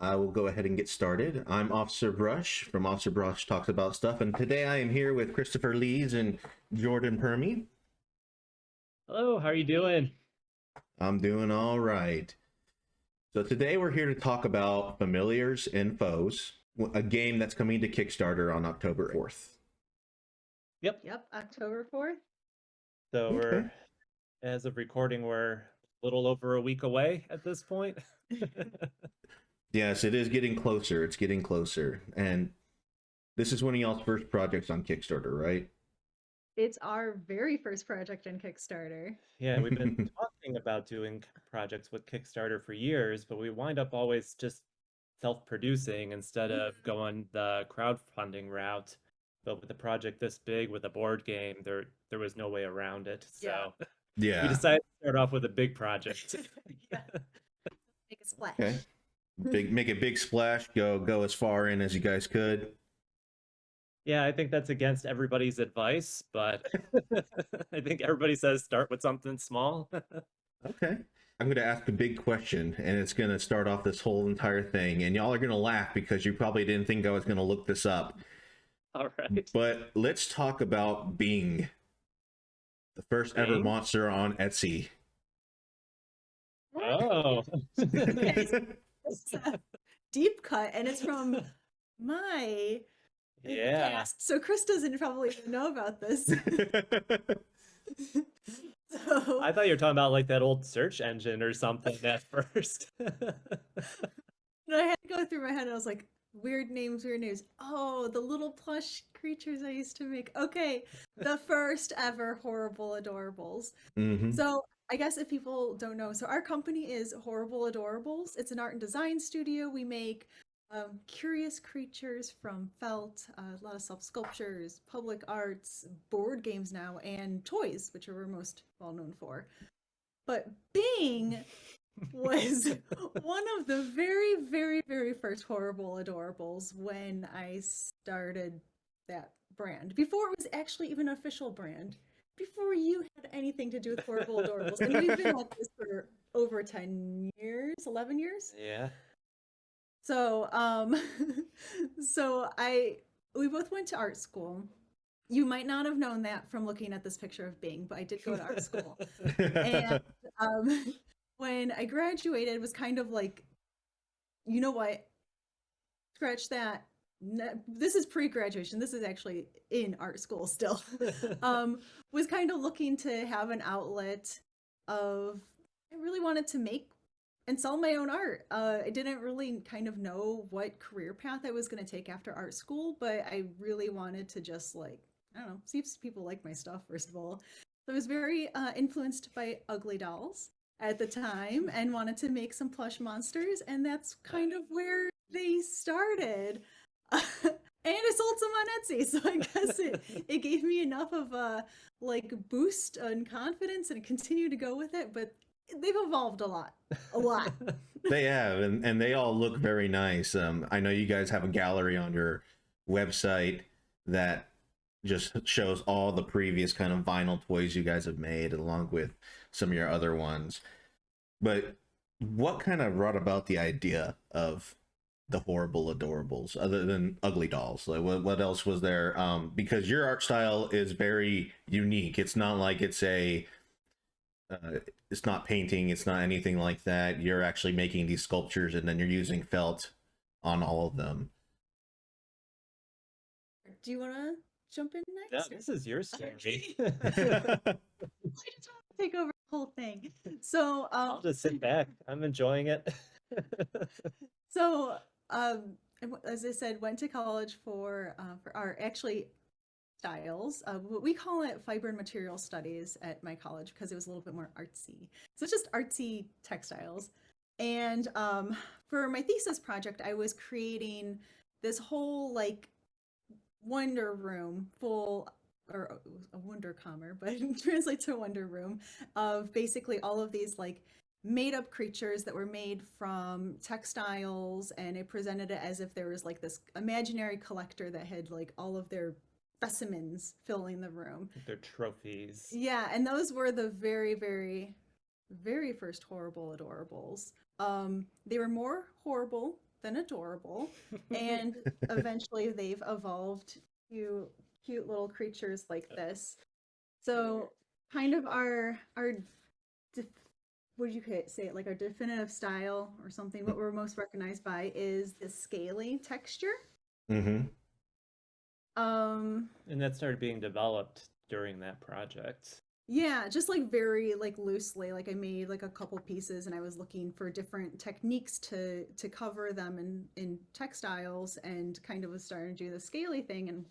I will go ahead and get started. I'm Officer Brush from Officer Brush Talks About Stuff, and today I am here with Christopher Lees and Jordan Permy. Hello, how are you doing? I'm doing all right. So today we're here to talk about Familiars and Foes, a game that's coming to Kickstarter on October 4th. Yep, October 4th. So Okay. as of recording, we're a little over a week away at this point. Yes, it is getting closer. It's getting closer. And this is one of y'all's first projects on Kickstarter, right? It's our very first project in Kickstarter. Yeah, we've been talking about doing projects with Kickstarter for years, but we wind up always just self-producing instead of going the crowdfunding route. But with a project this big with a board game, there was no way around it. So we Yeah. decided to start off with a big project. Yeah. Make a splash. Okay. Make a big splash. Go as far in as you guys could. Yeah, I think that's against everybody's advice, but I think everybody says start with something small. Okay. I'm going to ask a big question, and it's going to start off this whole entire thing, and y'all are going to laugh because you probably didn't think I was going to look this up. All right. But let's talk about Bing, the first ever Bing? monster on Etsy. Oh. It's a deep cut, and it's from my Yeah. cast. So Chris doesn't probably even know about this. So I thought you were talking about like that old search engine or something at first. I had to go through my head, and I was like, weird names, weird names. Oh, the little plush creatures I used to make. Okay, the first ever Horrible Adorables. Mhm. So I guess if people don't know, so our company is Horrible Adorables. It's an art and design studio. We make curious creatures from felt, a lot of self-sculptures, public arts, board games now, and toys, which are we're most well known for. But Bing was one of the very, very, very first Horrible Adorables when I started that brand. Before it was actually even an official brand. Before you had anything to do with Horrible Adorables. And we've been at this for over 10 years, 11 years. Yeah. So, we both went to art school. You might not have known that from looking at this picture of Bing, but I did go to art school. And when I graduated, it was kind of like, you know what? Scratch that. This is pre-graduation. This is actually in art school still. Was kind of looking to have an outlet of, I really wanted to make and sell my own art. I didn't really kind of know what career path I was going to take after art school, but I really wanted to just like, I don't know, see if people like my stuff, first of all. So I was very influenced by ugly dolls at the time and wanted to make some plush monsters, and that's kind of where they started. And I sold some on Etsy, so I guess it gave me enough of a like boost and confidence, and continue to go with it. But they've evolved a lot. They have, and they all look very nice. I know you guys have a gallery on your website that just shows all the previous kind of vinyl toys you guys have made, along with some of your other ones. But what kind of brought about the idea of the Horrible Adorables, other than ugly dolls? Like, what else was there? Because your art style is very unique. It's not like it's not painting, it's not anything like that. You're actually making these sculptures, and then you're using felt on all of them. Do you want to jump in Yeah, next? this is your story. I just want to take over the whole thing. So I'll just sit back. I'm enjoying it. So as I said, went to college for art, actually styles. We call it fiber and material studies at my college because it was a little bit more artsy. So it's just artsy textiles. And for my thesis project, I was creating this whole like wonder room full, or a wonder commer, but it translates to wonder room, of basically all of these like made up creatures that were made from textiles, and it presented it as if there was like this imaginary collector that had like all of their specimens filling the room. They're trophies. Yeah, and those were the very, very, very first Horrible Adorables. They were more horrible than adorable. And eventually they've evolved to cute little creatures like this. So kind of our what do you say it, like our definitive style or something, what we're most recognized by is the scaly texture. Mm-hmm. And that started being developed during that project. Yeah, just like very like loosely, like I made like a couple pieces and I was looking for different techniques to cover them in textiles, and kind of was starting to do the scaly thing, and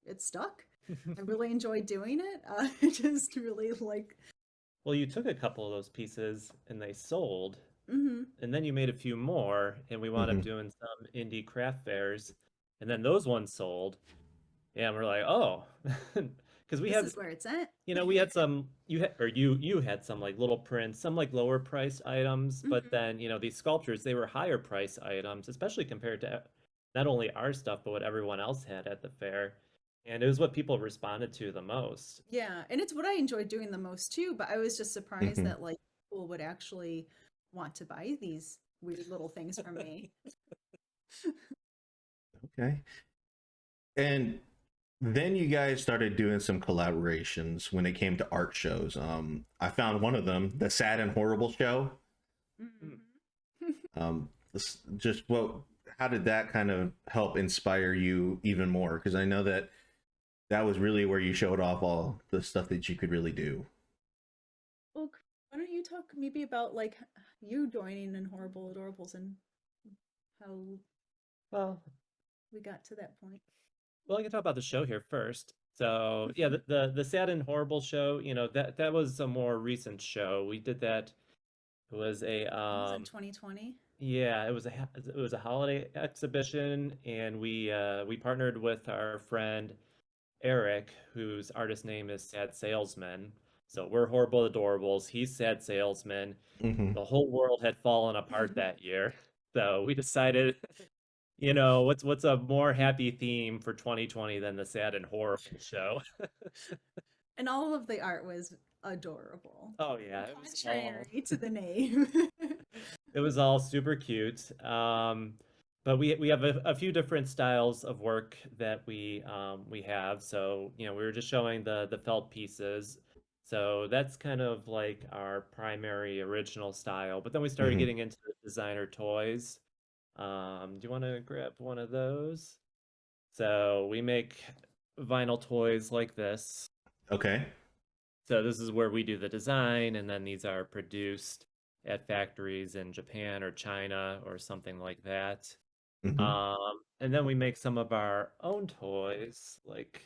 it stuck. I really enjoyed doing it. I just really like. Well, you took a couple of those pieces and they sold, Hmm. and then you made a few more, and we wound up Mm-hmm. doing some indie craft fairs, and then those ones sold. Yeah, and we're like, oh, because we This had, is where it's at. we had some, you had some like little prints, some like lower price items, but Hmm. then, these sculptures, they were higher price items, especially compared to not only our stuff, but what everyone else had at the fair. And it was what people responded to the most. Yeah, and it's what I enjoyed doing the most too, but I was just surprised Mm-hmm. that like people would actually want to buy these weird little things from me. Okay. And then you guys started doing some collaborations when it came to art shows. I found one of them, the Sad and Horrible show. Mhm. Just how did that kind of help inspire you even more? Because I know that that was really where you showed off all the stuff that you could really do. Well, why don't you talk maybe about like you joining in Horrible Adorables and how Well, we got to that point? Well, I can talk about the show here first. So yeah, the Sad and Horrible show, that was a more recent show. We did that. It was a It was in 2020. yeah, it was a holiday exhibition, and we partnered with our friend Eric, whose artist name is Sad Salesman. So we're Horrible Adorables. He's Sad Salesman. Mm-hmm. The whole world had fallen apart that year, so we decided what's a more happy theme for 2020 than the sad and horrible show? And all of the art was adorable. Oh yeah, it was Contrary to the name. all super cute. But we have a few different styles of work that we have. So, we were just showing the felt pieces. So that's kind of like our primary original style. But then we started Mm-hmm. getting into the designer toys. Do you want to grab one of those? So we make vinyl toys like this. Okay. So this is where we do the design, and then these are produced at factories in Japan or China or something like that. Mm-hmm. And then we make some of our own toys, like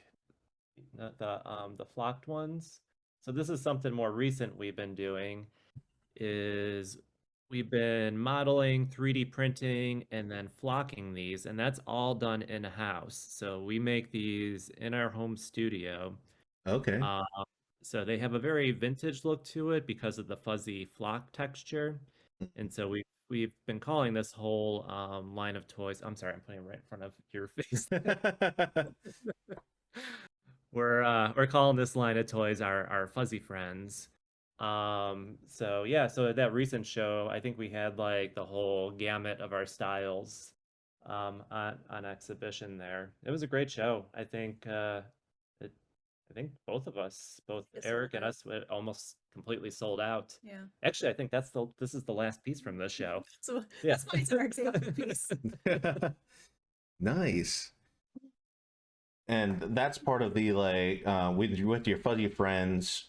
the flocked ones. So this is something more recent we've been doing, is we've been modeling, 3D printing, and then flocking these, and that's all done in-house. So we make these in our home studio. Okay. Uh, so they have a very vintage look to it because of the fuzzy flock texture. And so we've been calling this whole line of toys. I'm sorry, I'm putting it right in front of your face. We're calling this line of toys our fuzzy friends. So yeah, so at that recent show, I think we had like the whole gamut of our styles on exhibition there. It was a great show. I think both of us, both It sold Eric and out. us, almost completely sold out. Yeah. Actually, I think this is the last piece from this show. So Yeah. that's my star example piece. Nice. And that's part of the like with your fuzzy friends.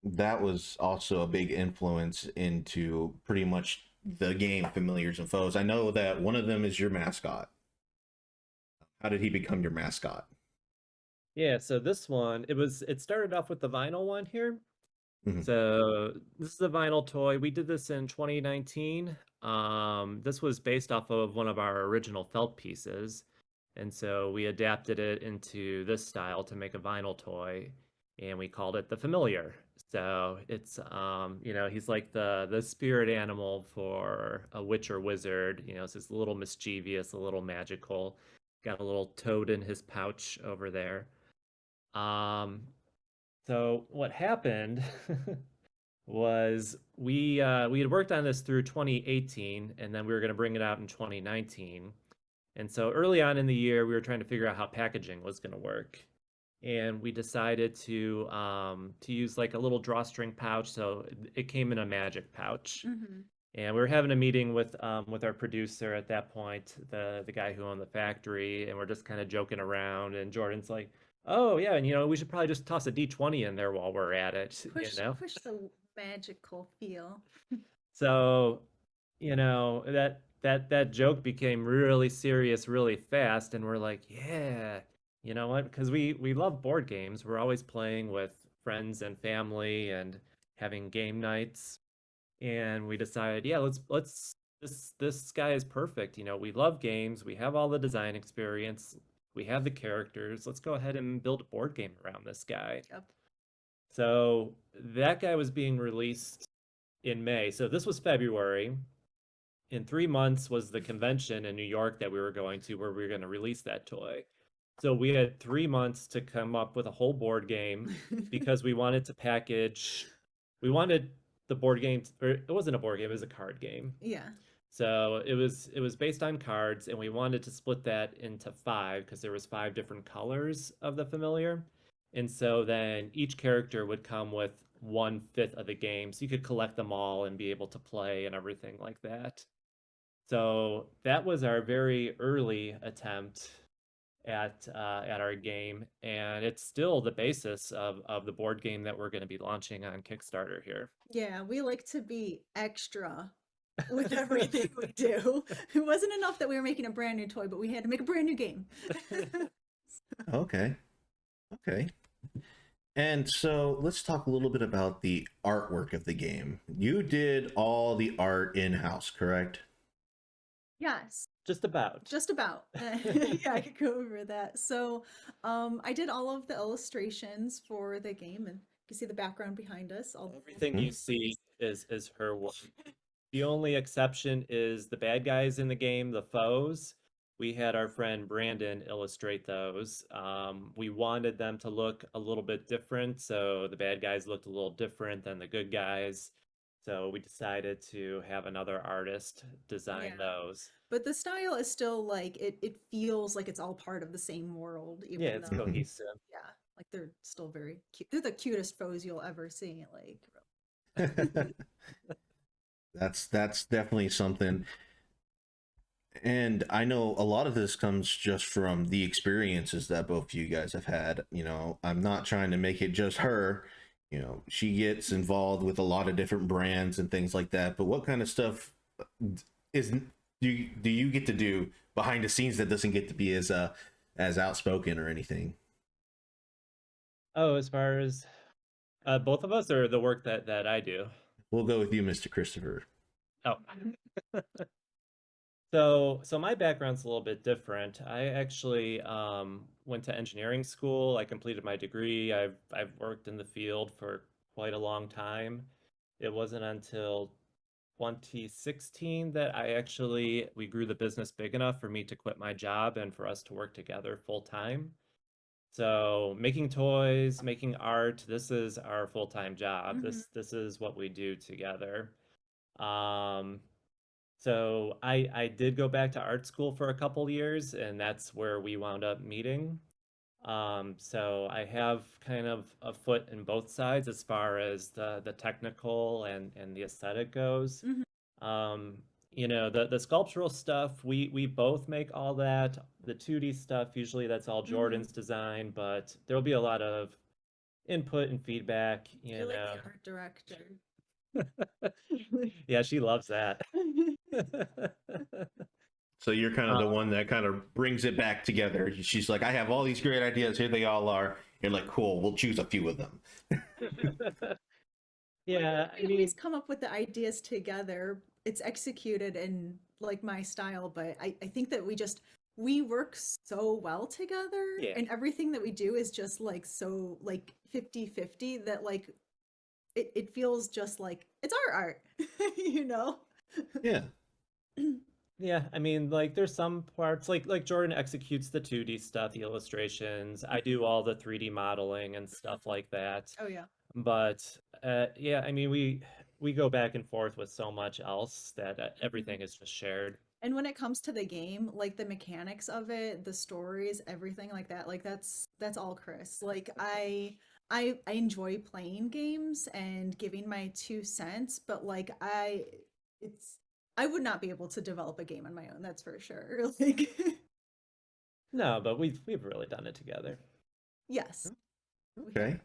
That was also a big influence into pretty much the game Familiars and Foes. I know that one of them is your mascot. How did he become your mascot? Yeah, so this one, it started off with the vinyl one here. Mhm. So this is a vinyl toy. We did this in 2019. This was based off of one of our original felt pieces. And so we adapted it into this style to make a vinyl toy, and we called it the Familiar. So it's he's like the spirit animal for a witch or wizard. It's just a little mischievous, a little magical. Got a little toad in his pouch over there. Um, so what happened was we had worked on this through 2018, and then we were going to bring it out in 2019. And so early on in the year, we were trying to figure out how packaging was going to work, and we decided to use like a little drawstring pouch. So it came in a magic pouch. Mm-hmm. And we were having a meeting with our producer at that point, the guy who owned the factory, and we're just kind of joking around. And Jordan's like, "Oh yeah, and we should probably just toss a D20 in there while we're at it, Push the magical feel. So, that joke became really serious really fast, and we're like, "Yeah, you know what? Because we love board games. We're always playing with friends and family and having game nights." And we decided, yeah, let's this guy is perfect. We love games, we have all the design experience, we have the characters. Let's go ahead and build a board game around this guy. Yep. So that guy was being released in May. So this was February. In 3 months was the convention in New York that we were going to, where we were going to release that toy. So we had 3 months to come up with a whole board game because we wanted to we wanted the board game, or it wasn't a board game, it was a card game. Yeah. So it was based on cards, and we wanted to split that into 5 because there was 5 different colors of the familiar. And so then each character would come with 1/5 of the game, so you could collect them all and be able to play and everything like that. So that was our very early attempt at our game, and it's still the basis of the board game that we're going to be launching on Kickstarter here. Yeah, we like to be extra with everything we do. It wasn't enough that we were making a brand new toy, but we had to make a brand new game. Okay. And so let's talk a little bit about the artwork of the game. You did all the art in-house, correct? Yes. Just about. Yeah, I could go over that. So I did all of the illustrations for the game, and you can see the background behind us. Everything you see is her work. The only exception is the bad guys in the game, the foes. We had our friend Brandon illustrate those. We wanted them to look a little bit different, so the bad guys looked a little different than the good guys. So we decided to have another artist design those. But the style is still like it feels like it's all part of the same world. Even Yeah, it's though, cohesive. yeah, like they're still very cute. They're the cutest foes you'll ever see. Like That's definitely something. And I know a lot of this comes just from the experiences that both of you guys have had. I'm not trying to make it just her. She gets involved with a lot of different brands and things like that. But what kind of stuff do you get to do behind the scenes that doesn't get to be as outspoken or anything? Oh, as far as both of us, or the work that I do? We'll go with you, Mr. Christopher. Oh. So my background's a little bit different. I actually went to engineering school. I completed my degree. I've worked in the field for quite a long time. It wasn't until 2016 that we grew the business big enough for me to quit my job and for us to work together full time. So making toys, making art, this is our full-time job. Mhm. This is what we do together. So I did go back to art school for a couple years, and that's where we wound up meeting. So I have kind of a foot in both sides as far as the technical and the aesthetic goes. Mhm. The sculptural stuff, we both make all that. The 2D stuff, usually that's all Jordan's design, but there'll be a lot of input and feedback, You're like the art director. Yeah, she loves that. So you're kind of the one that kind of brings it back together. She's like, I have all these great ideas. Here they all are. You're like, cool, we'll choose a few of them. Yeah, We always come up with the ideas together. It's executed in like my style, but I think that we work so well together, Yeah. and everything that we do is just like so like 50-50 that like it feels just like it's our art. Yeah. Yeah, I mean, like there's some parts like Jordan executes the 2D stuff, the illustrations. I do all the 3D modeling and stuff like that. Oh yeah. But yeah, I mean, we go back and forth with so much else that everything is just shared. And when it comes to the game, like the mechanics of it, the stories, everything like that, like that's all Chris. Like I enjoy playing games and giving my 2 cents, but like it's I would not be able to develop a game on my own, that's for sure. Like No, but we've really done it together. yes. We Okay. have.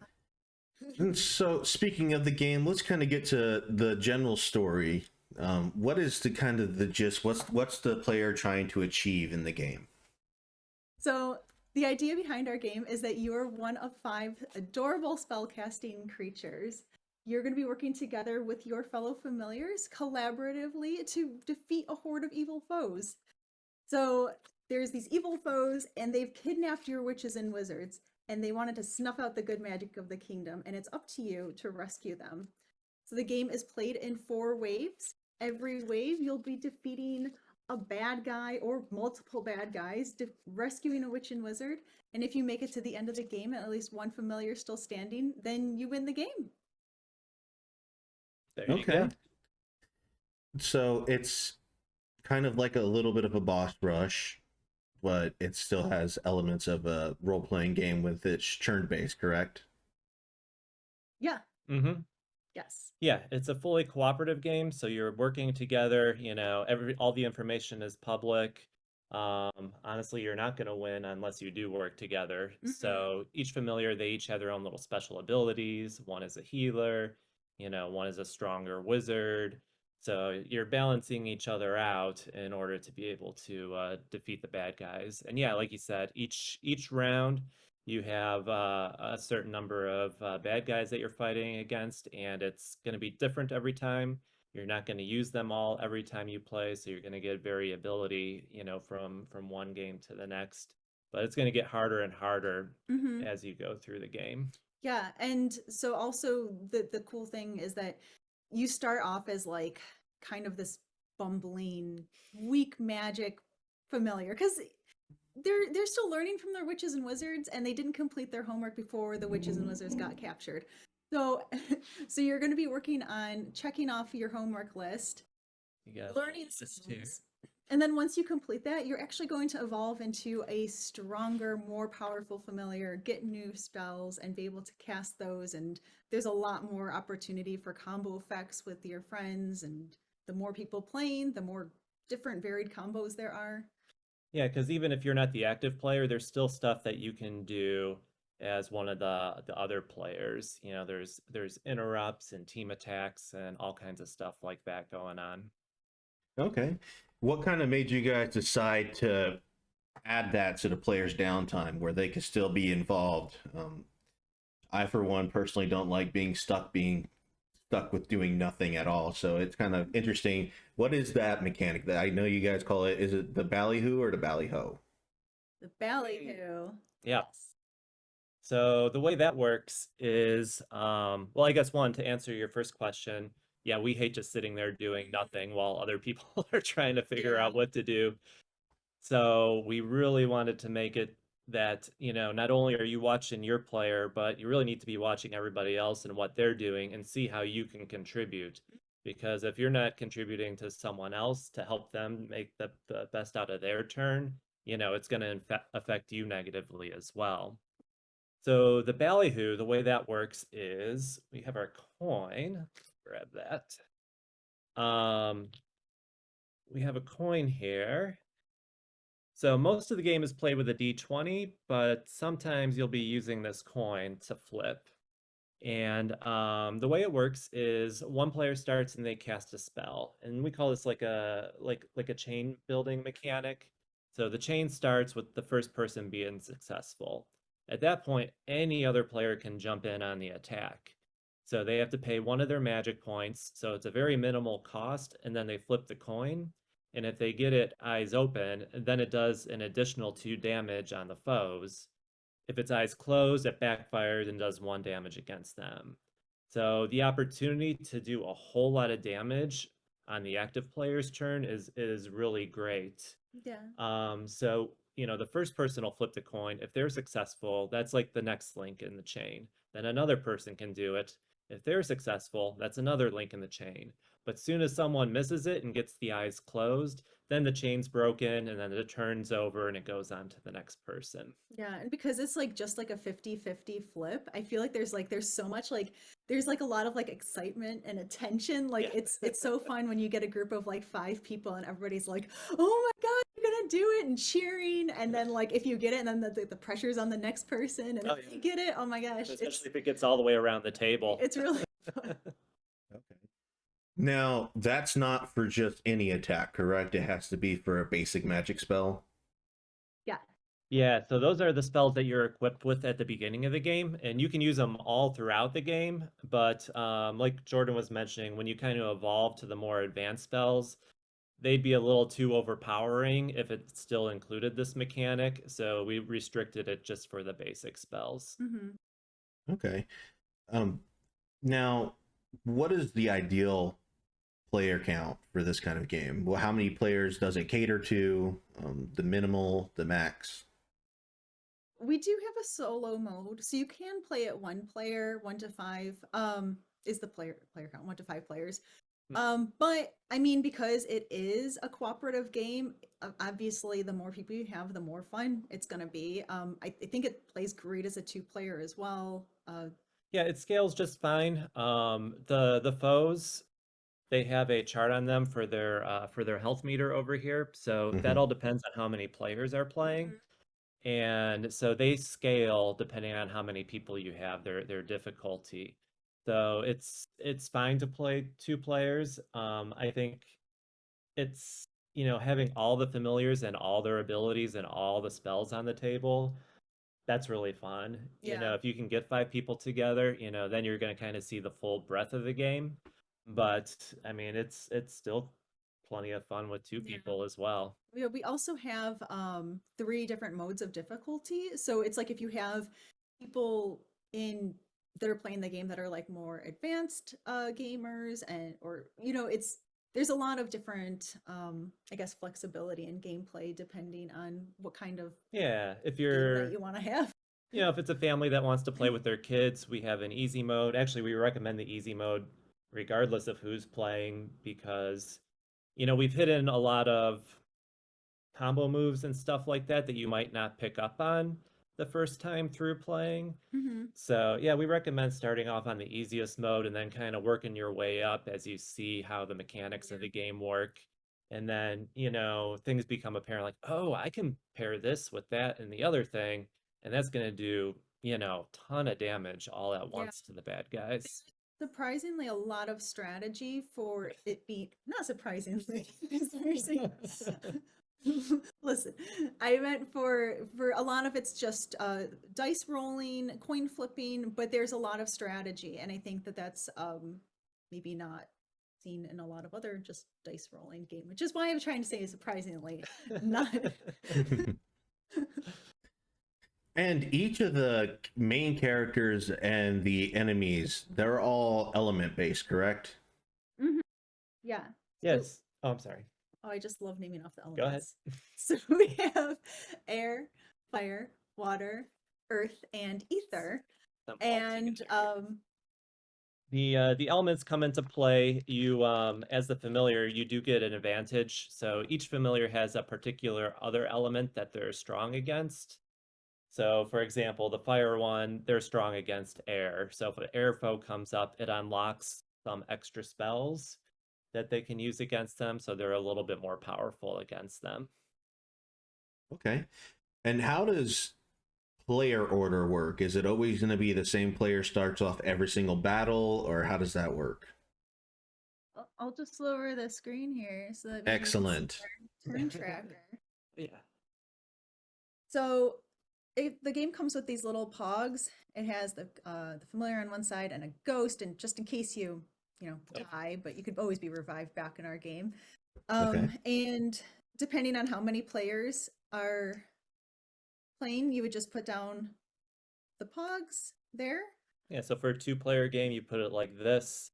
And so, speaking of the game, let's kind of get to the general story. What is the kind of the gist? What's the player trying to achieve in the game? So the idea behind our game is that you are one of 5 adorable spellcasting creatures. You're going to be working together with your fellow familiars collaboratively to defeat a horde of evil foes. So there's these evil foes, and they've kidnapped your witches and wizards, and they wanted to snuff out the good magic of the kingdom, and it's up to you to rescue them. So the game is played in 4 waves. Every wave, you'll be defeating a bad guy or multiple bad guys, rescuing a witch and wizard. And if you make it to the end of the game and at least one familiar still standing, then you win the game. There you Okay. go. So it's kind of like a little bit of a boss rush, but it still has elements of a role-playing game with its turn base, correct? Yeah. Mm-hmm. Yes. Yeah, it's a fully cooperative game, so you're working together, you know, all the information is public. Honestly, you're not going to win unless you do work together. Mhm. So each familiar, they each have their own little special abilities. One is a healer, you know, one is a stronger wizard. So you're balancing each other out in order to be able to defeat the bad guys. And yeah, like you said, each round you have a certain number of bad guys that you're fighting against, and it's going to be different every time. You're not going to use them all every time you play, so you're going to get variability, you know, from one game to the next. But it's going to get harder and harder Mhm. as you go through the game. Yeah, and so also the cool thing is that you start off as like kind of this bumbling, weak magic familiar because they're still learning from their witches and wizards, and they didn't complete their homework before the witches and wizards got captured. So so you're going to be working on checking off your homework list, You got learning this too. skills. And then once you complete that, you're actually going to evolve into a stronger, more powerful familiar, get new spells, and be able to cast those. And there's a lot more opportunity for combo effects with your friends. And the more people playing, the more different varied combos there are. Yeah, because even if you're not the active player, there's still stuff that you can do as one of the other players. You know, there's interrupts and team attacks and all kinds of stuff like that going on. Okay. What kind of made you guys decide to add that to the player's downtime where they could still be involved? I, for one, personally don't like being stuck with doing nothing at all. So it's kind of interesting. What is that mechanic that I know you guys call it? Is it the ballyhoo or the ballyho? The ballyhoo. Yeah. Yes. So the way that works is, well, I guess one, to answer your first question, yeah, we hate just sitting there doing nothing while other people are trying to figure Yeah. out what to do. So we really wanted to make it that, you know, not only are you watching your player, but you really need to be watching everybody else and what they're doing and see how you can contribute. Because if you're not contributing to someone else to help them make the best out of their turn, you know, it's going to affect you negatively as well. So the ballyhoo, the way that works is we have our coin. Let's grab that. We have a coin here. So most of the game is played with a d20, but sometimes you'll be using this coin to flip. And the way it works is one player starts and they cast a spell, and we call this like a chain building mechanic. So the chain starts with the first person being successful. At that point, any other player can jump in on the attack. So they have to pay one of their magic points, so it's a very minimal cost, and then they flip the coin. And if they get it eyes open, then it does an additional 2 damage on the foes. If its eyes closed, it backfires and does 1 damage against them. So the opportunity to do a whole lot of damage on the active player's turn is really great. Yeah. So, the first person will flip the coin. If they're successful, that's like the next link in the chain. Then another person can do it. If they're successful, that's another link in the chain. But soon as someone misses it and gets the eyes closed, then the chain's broken and then it turns over and it goes on to the next person. Yeah, and because it's like just like a 50-50 flip, I feel like there's so much like there's like a lot of like excitement and attention. Like Yeah. it's so fun when you get a group of like 5 people and everybody's like, "Oh my God, you're gonna do it!" and cheering. And then like if you get it, and then the pressure's on the next person, and Oh, if yeah. they get it, oh my gosh, Especially if it gets all the way around the table. it's really fun. Okay. Now, that's not for just any attack, correct? It has to be for a basic magic spell. Yeah. Yeah, so those are the spells that you're equipped with at the beginning of the game, and you can use them all throughout the game. But like Jordan was mentioning, when you kind of evolve to the more advanced spells, they'd be a little too overpowering if it still included this mechanic. So we restricted it just for the basic spells. Okay. Um, Now, what is the ideal player count for this kind of game? Well, how many players does it cater to? The minimal, the max? We do have a solo mode, so you can play it 1 player, 1 to 5. Is the player count 1 to 5 players? But I mean, because it is a cooperative game, obviously, the more people you have, the more fun it's gonna be. I think it plays great as a 2 player as well. Yeah, it scales just fine. The foes, they have a chart on them for their health meter over here. So that Hmm. all depends on how many players are playing. Mhm. And so they scale depending on how many people you have, their difficulty. So it's fine to play 2 players. I think it's having all the familiars and all their abilities and all the spells on the table. That's really fun. Yeah. If you can get 5 people together, then you're going to kind of see the full breadth of the game. But I mean, it's still plenty of fun with two Yeah. people as well. We also have 3 different modes of difficulty. So it's like if you have people in that are playing the game that are like more advanced gamers, and or it's there's a lot of different I guess flexibility in gameplay depending on what kind of Yeah, if game that you're you want to have. if it's a family that wants to play with their kids, we have an easy mode. Actually, we recommend the easy mode regardless of who's playing because, we've hidden a lot of combo moves and stuff like that that you might not pick up on the first time through playing. Hmm. So, yeah, we recommend starting off on the easiest mode and then kind of working your way up as you see how the mechanics of the game work. And then, things become apparent like, oh, I can pair this with that and the other thing. And that's going to do, ton of damage all at Yeah. once to the bad guys. Surprisingly, a lot of strategy for it being not surprisingly. Seriously. Listen, I meant for a lot of it's just dice rolling, coin flipping, but there's a lot of strategy, and I think that that's maybe not seen in a lot of other just dice rolling game, which is why I'm trying to say surprisingly not. And each of the main characters and the enemies, they're all element based, correct? Mhm. Yeah. So, Yes. Oh, I'm sorry. oh, I just love naming off the Go ahead. elements. So we have air, fire, water, earth, and ether. Them all And together. The elements come into play. You as the familiar, you do get an advantage. So each familiar has a particular other element that they're strong against. So for example, the fire one, they're strong against air. So if an air foe comes up, it unlocks some extra spells that they can use against them, so they're a little bit more powerful against them. Okay. And how does player order work? Is it always going to be the same player starts off every single battle, or how does that work? I'll just lower the screen here so that maybe you can see Excellent. our turn tracker. Yeah. So the game comes with these little pogs. It has the familiar on one side and a ghost, and just in case you die, but you could always be revived back in our game. Okay. And depending on how many players are playing, you would just put down the pogs there. Yeah, so for a 2-player game, you put it like this.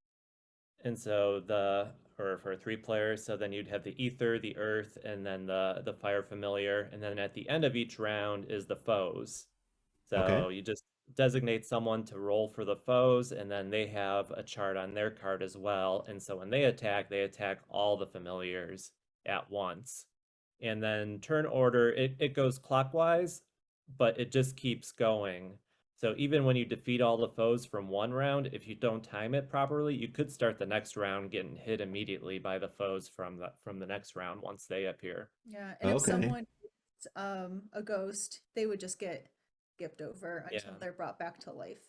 And so the or for 3 players. So then you'd have the ether, the earth, and then the fire familiar. And then at the end of each round is the foes. Okay. So you just designate someone to roll for the foes, and then they have a chart on their card as well. And so when they attack all the familiars at once. And then turn order, it goes clockwise, but it just keeps going. So even when you defeat all the foes from one round, if you don't time it properly, you could start the next round getting hit immediately by the foes from the next round once they appear. Yeah, and if Okay. someone is, a ghost, they would just get skipped over until Yeah. they're brought back to life.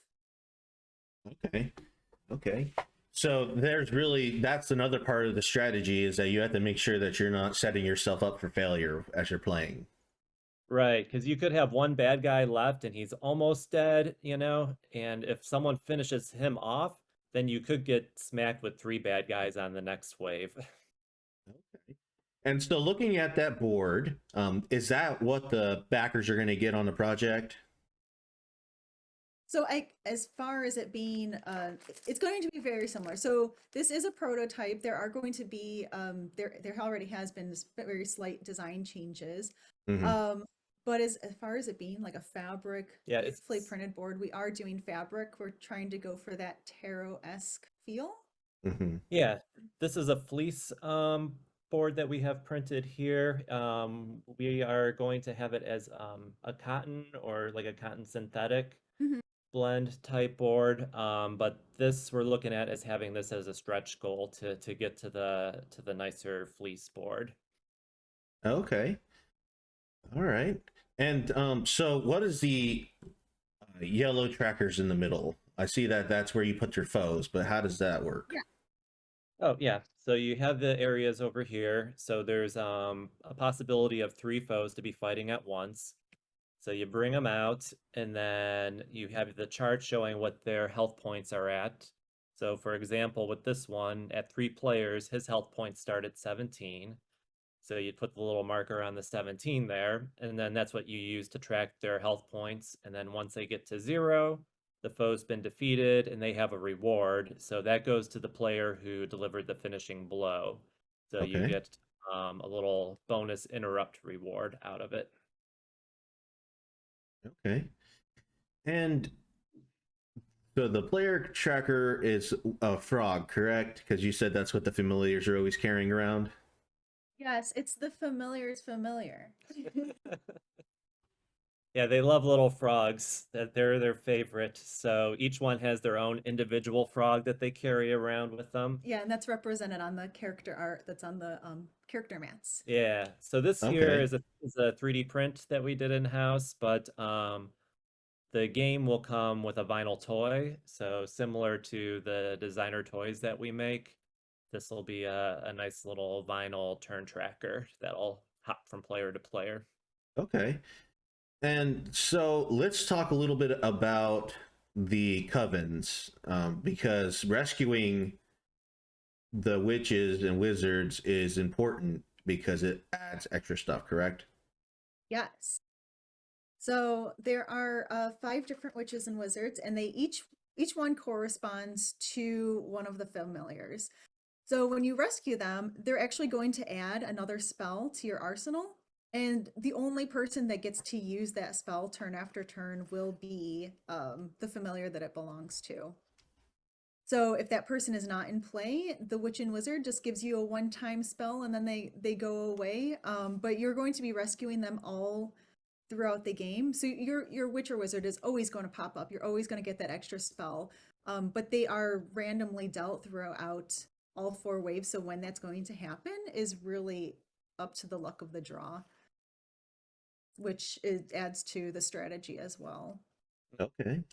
Okay. Okay. So that's another part of the strategy, is that you have to make sure that you're not setting yourself up for failure as you're playing. Right, because you could have one bad guy left and he's almost dead, and if someone finishes him off, then you could get smacked with 3 bad guys on the next wave. Okay. And so looking at that board, is that what the backers are going to get on the project? So as far as it being, it's going to be very similar. So this is a prototype. There are going to be, there already has been very slight design changes. Mhm. But as far as it being like a fabric, Yeah, beautifully printed board, we are doing fabric. We're trying to go for that tarot-esque feel. Mhm. Yeah, this is a fleece board that we have printed here. We are going to have it as a cotton or like a cotton synthetic Mhm. blend type board. But this we're looking at as having this as a stretch goal to get to the nicer fleece board. Okay. All right. And so what is the yellow trackers in the middle? I see that that's where you put your foes, but how does that work? Yeah. Oh yeah, so you have the areas over here. So there's a possibility of 3 foes to be fighting at once. So you bring them out, and then you have the chart showing what their health points are at. So for example, with this one, at 3 players, his health points start at 17. So you'd put the little marker on the 17 there, and then that's what you use to track their health points. And then once they get to 0, the foe's been defeated and they have a reward. So that goes to the player who delivered the finishing blow. So you Okay. get a little bonus interrupt reward out of it. Okay. And so the player tracker is a frog, correct? Because you said that's what the familiars are always carrying around. Yes, it's the familiar's familiar. Yeah, they love little frogs. That they're their favorite. So each one has their own individual frog that they carry around with them. Yeah, and that's represented on the character art that's on the character mats. Yeah. So this here Okay. is a 3D print that we did in-house, but the game will come with a vinyl toy. So similar to the designer toys that we make, this will be a nice little vinyl turn tracker that'll hop from player to player. Okay. And so let's talk a little bit about the covens, because rescuing the witches and wizards is important because it adds extra stuff, correct? Yes. So there are 5 different witches and wizards, and they each one corresponds to one of the familiars. So when you rescue them, they're actually going to add another spell to your arsenal, and the only person that gets to use that spell turn after turn will be the familiar that it belongs to. So if that person is not in play, the witch and wizard just gives you a one-time spell, and then they go away. But you're going to be rescuing them all throughout the game. So your witch or wizard is always going to pop up. You're always going to get that extra spell. But they are randomly dealt throughout all 4 waves. So when that's going to happen is really up to the luck of the draw, which adds to the strategy as well. Okay.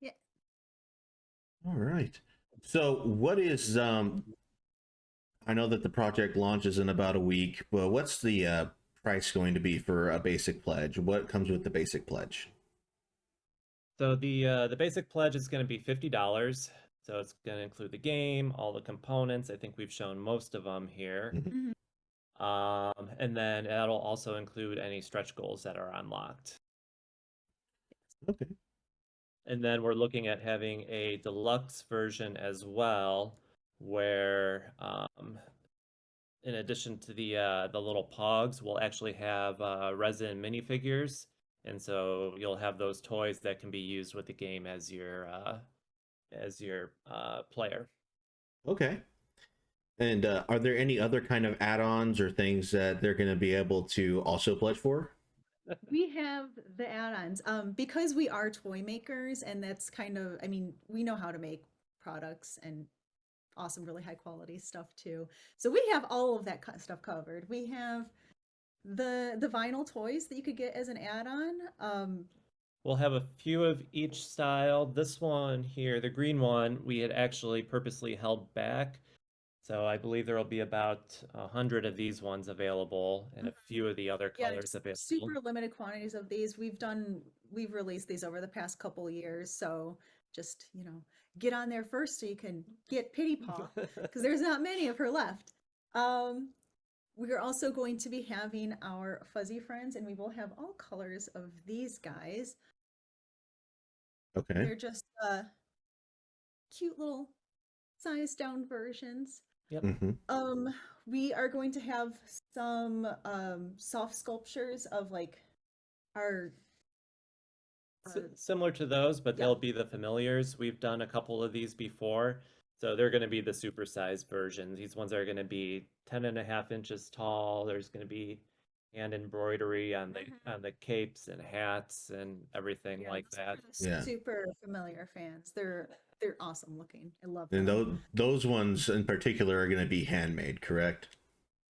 Yeah. All right. So what is I know that the project launches in about a week, but what's the price going to be for a basic pledge? What comes with the basic pledge? So the basic pledge is going to be $50. So it's going to include the game, all the components. I think we've shown most of them here. Mhm. Mhm. And then that'll also include any stretch goals that are unlocked. Okay. And then we're looking at having a deluxe version as well, where in addition to the little pogs, we'll actually have resin minifigures, and so you'll have those toys that can be used with the game as your player. Okay. And are there any other kind of add-ons or things that they're going to be able to also pledge for? We have the add-ons because we are toy makers, and that's kind of, I mean, we know how to make products and awesome, really high quality stuff too. So we have all of that stuff covered. We have the vinyl toys that you could get as an add-on. We'll have a few of each style. This one here, the green one, we had actually purposely held back. So I believe there will be about 100 of these ones available and a few of the other Yeah, colors available. super limited quantities of these. We've released these over the past couple years, so just, you know, get on there first so you can get Pity Paw, because there's not many of her left. We're also going to be having our fuzzy friends, and we will have all colors of these guys. Okay. They're just cute little sized down versions. Yep. Mm-hmm. We are going to have some soft sculptures of like our Similar to those, but Yeah. they'll be the familiars. We've done a couple of these before, so they're going to be the supersized versions. These ones are going to be 10.5 inches tall. There's going to be hand embroidery on the capes and hats and everything like that. Yeah. Super familiar fans. They're awesome looking. I love And them. those ones in particular are going to be handmade, correct?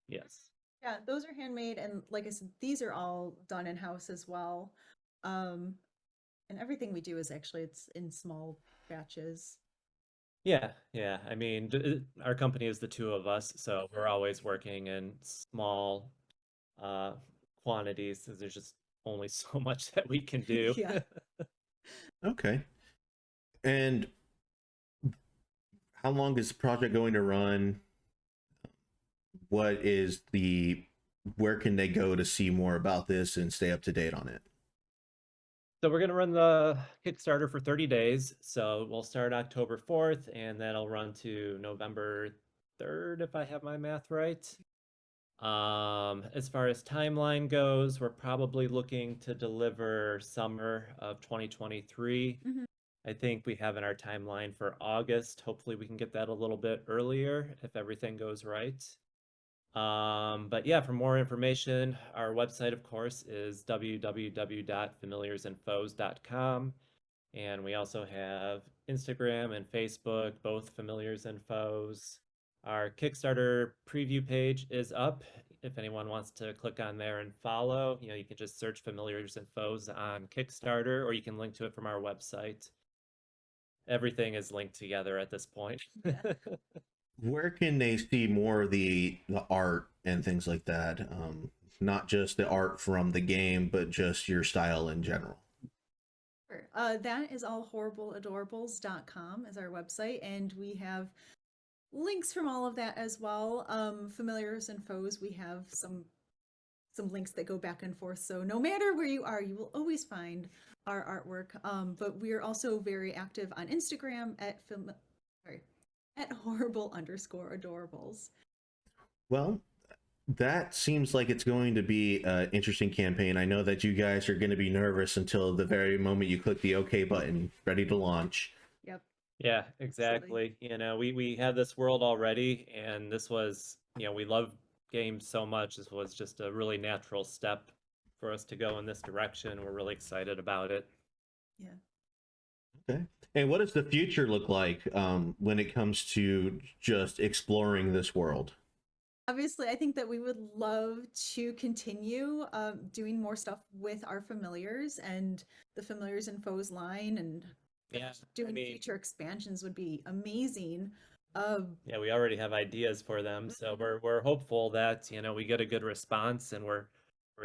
Yes. Yeah, those are handmade, and like I said, these are all done in house as well. And everything we do is actually it's in small batches. Yeah, yeah. I mean, our company is the two of us, so we're always working in small quantities. There's just only so much that we can do. Yeah. Okay. And how long is the project going to run? Where can they go to see more about this and stay up to date on it? So we're going to run the Kickstarter for 30 days. So we'll start October 4th, and that'll run to November 3rd, if I have my math right. As far as timeline goes, we're probably looking to deliver summer of 2023. Mhm. I think we have in our timeline for August. Hopefully we can get that a little bit earlier if everything goes right. But yeah, for more information, our website, of course, is www.familiarsandfoes.com. And we also have Instagram and Facebook, both Familiars and Foes. Our Kickstarter preview page is up. If anyone wants to click on there and follow, you can just search Familiars and Foes on Kickstarter, or you can link to it from our website. Everything is linked together at this point. Where can they see more of the art and things like that? Not just the art from the game, but just your style in general. Sure. That is all horribleadorables.com is our website, and we have links from all of that as well. Familiars and Foes, we have some links that go back and forth. So no matter where you are, you will always find our artwork. But we are also very active on Instagram at horrible_adorables. Well, that seems like it's going to be an interesting campaign. I know that you guys are going to be nervous until the very moment you click the OK button, ready to launch. Yep. Yeah, exactly. We had this world already, and this was, we love games so much. This was just a really natural step for us to go in this direction. We're really excited about it. Yeah. Okay. And what does the future look like when it comes to just exploring this world? Obviously, I think that we would love to continue doing more stuff with our familiars and the Familiars and Foes line, and doing future expansions would be amazing. Yeah, we already have ideas for them, so we're hopeful that we get a good response and we're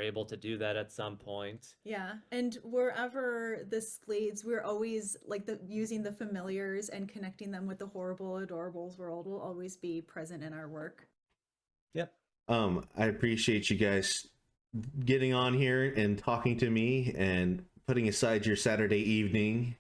able to do that at some point. Yeah, and wherever this leads, we're always like using the familiars and connecting them with the Horrible Adorables world will always be present in our work. Yep. I appreciate you guys getting on here and talking to me and putting aside your Saturday evening